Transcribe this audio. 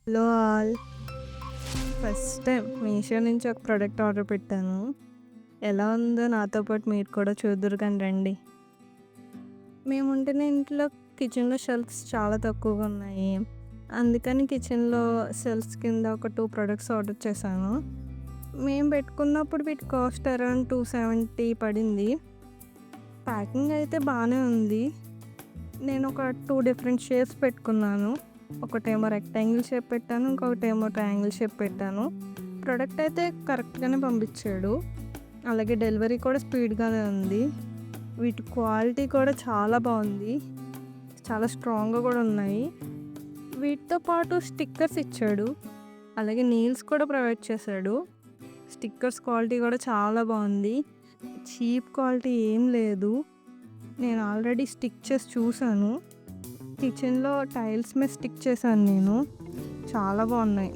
Hello all. First time Meesho నుంచి ఒక product order పెట్టాను. ఎలా ఉందో నాతో పాటు మీరు కూడా చూద్దురు కానీ రండి. మేము ఉంటున్న ఇంట్లో కిచెన్‌లో షెల్ఫ్స్ చాలా తక్కువగా ఉన్నాయి. అందుకని కిచెన్‌లో షెల్ఫ్స్ కింద ఒక 2 ప్రొడక్ట్స్ ఆర్డర్ చేశాను. మేము పెట్టుకున్నప్పుడు వీటి కాస్ట్ అరౌండ్ 270 పడింది. ప్యాకింగ్ అయితే బాగానే ఉంది. నేను ఒక 2 డిఫరెంట్ షేప్స్ పెట్టుకున్నాను. ఒకటేమో రెక్టాంగిల్ షేప్ పెట్టాను. ఇంకొకటేమో ట్రయాంగిల్ షేప్ పెట్టాను. ప్రోడక్ట్ అయితే కరెక్ట్‌గానే పంపించాడు. అలాగే డెలివరీ కూడా స్పీడ్‌గానే ఉంది. వీటి క్వాలిటీ కూడా చాలా బాగుంది. చాలా స్ట్రాంగ్‌గా కూడా ఉన్నాయి. వీటితో పాటు స్టిక్కర్స్ ఇచ్చాడు. అలాగే నీల్స్ కూడా ప్రొవైడ్ చేశాడు. స్టిక్కర్స్ క్వాలిటీ కూడా చాలా బాగుంది. చీప్ క్వాలిటీ ఏం లేదు. నేను ఆల్రెడీ స్టిక్ చేసి చూసాను. కిచెన్‌లో టైల్స్ మీద స్టిక్ చేశాను నేను. చాలా బాగున్నాయి.